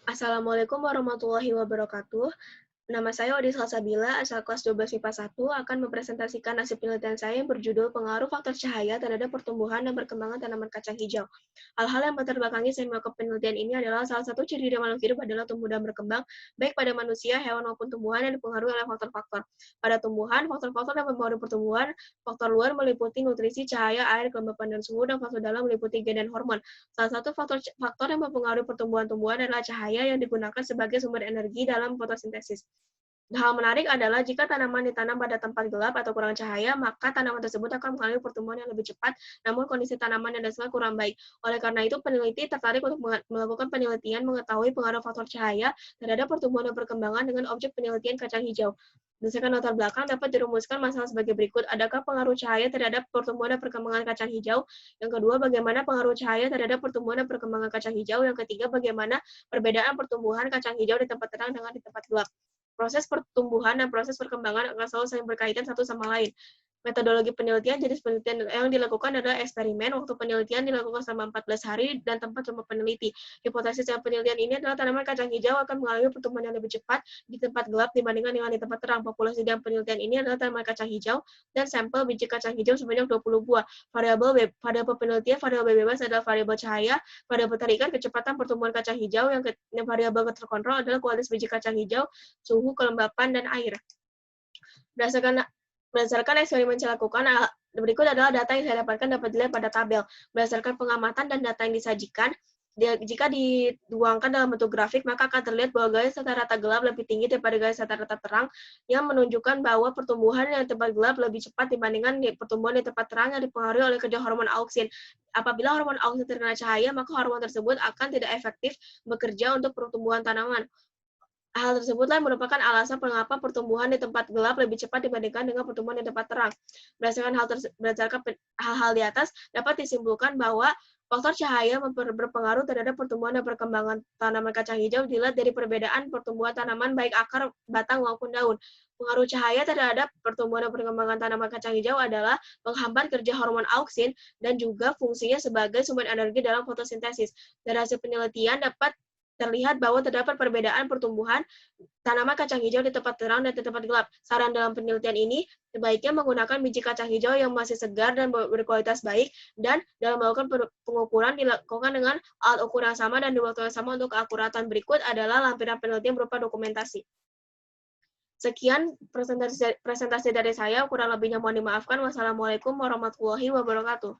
Assalamualaikum warahmatullahi wabarakatuh. Nama saya Odis Salsabila, asal kelas 12 MIPA 1, akan mempresentasikan hasil penelitian saya yang berjudul Pengaruh Faktor Cahaya terhadap Pertumbuhan dan Perkembangan Tanaman Kacang Hijau. Hal-hal yang melatar belakangi saya melakukan penelitian ini adalah salah satu ciri dari makhluk hidup adalah tumbuh dan berkembang, baik pada manusia, hewan maupun tumbuhan yang dipengaruhi oleh faktor-faktor. Pada tumbuhan, faktor-faktor yang mempengaruhi pertumbuhan, faktor luar meliputi nutrisi, cahaya, air, kelembapan, dan suhu, dan faktor dalam meliputi gen dan hormon. Salah satu faktor yang mempengaruhi pertumbuhan tumbuhan adalah cahaya yang digunakan sebagai sumber energi dalam fotosintesis. Hal menarik adalah jika tanaman ditanam pada tempat gelap atau kurang cahaya, maka tanaman tersebut akan mengalami pertumbuhan yang lebih cepat, namun kondisi tanaman dan daunnya kurang baik. Oleh karena itu, peneliti tertarik untuk melakukan penelitian mengetahui pengaruh faktor cahaya terhadap pertumbuhan dan perkembangan dengan objek penelitian kacang hijau. Berdasarkan latar belakang, dapat dirumuskan masalah sebagai berikut. Adakah pengaruh cahaya terhadap pertumbuhan dan perkembangan kacang hijau? Yang kedua, bagaimana pengaruh cahaya terhadap pertumbuhan dan perkembangan kacang hijau? Yang ketiga, bagaimana perbedaan pertumbuhan kacang hijau di tempat terang dengan di tempat gelap? Proses pertumbuhan dan proses perkembangan akan selalu saling berkaitan satu sama lain. Metodologi penelitian, jenis penelitian yang dilakukan adalah eksperimen. Waktu penelitian dilakukan selama 14 hari dan tempat rumah peneliti. Hipotesis yang penelitian ini adalah tanaman kacang hijau akan mengalami pertumbuhan yang lebih cepat di tempat gelap dibandingkan dengan di tempat terang. Populasi dalam penelitian ini adalah tanaman kacang hijau dan sampel biji kacang hijau sebanyak 20 buah. Variabel penelitian, variabel bebas adalah variabel cahaya, variabel tarikan kecepatan pertumbuhan kacang hijau, yang variabel terkontrol adalah kualitas biji kacang hijau, suhu, kelembapan, dan air. Berdasarkan berdasarkan eksperimen yang dilakukan, berikut adalah data yang saya dapatkan dapat dilihat pada tabel. Berdasarkan pengamatan dan data yang disajikan, jika dituangkan dalam bentuk grafik, maka akan terlihat bahwa garis rata-rata gelap lebih tinggi daripada garis rata-rata terang, yang menunjukkan bahwa pertumbuhan yang tempat gelap lebih cepat dibandingkan pertumbuhan di tempat terang yang dipengaruhi oleh kerja hormon auksin. Apabila hormon auksin terkena cahaya, maka hormon tersebut akan tidak efektif bekerja untuk pertumbuhan tanaman. Hal tersebutlah merupakan alasan mengapa pertumbuhan di tempat gelap lebih cepat dibandingkan dengan pertumbuhan di tempat terang. Berdasarkan hal-hal di atas, dapat disimpulkan bahwa faktor cahaya berpengaruh terhadap pertumbuhan dan perkembangan tanaman kacang hijau dilihat dari perbedaan pertumbuhan tanaman baik akar, batang, maupun daun. Pengaruh cahaya terhadap pertumbuhan dan perkembangan tanaman kacang hijau adalah menghambat kerja hormon auksin dan juga fungsinya sebagai sumber energi dalam fotosintesis. Dari hasil penelitian dapat terlihat bahwa terdapat perbedaan pertumbuhan tanaman kacang hijau di tempat terang dan di tempat gelap. Saran dalam penelitian ini, sebaiknya menggunakan biji kacang hijau yang masih segar dan berkualitas baik, dan dalam melakukan pengukuran dilakukan dengan alat ukur yang sama dan di waktu yang sama untuk keakuratan. Berikut adalah lampiran penelitian berupa dokumentasi. Sekian presentasi dari saya, kurang lebihnya mohon dimaafkan. Wassalamualaikum warahmatullahi wabarakatuh.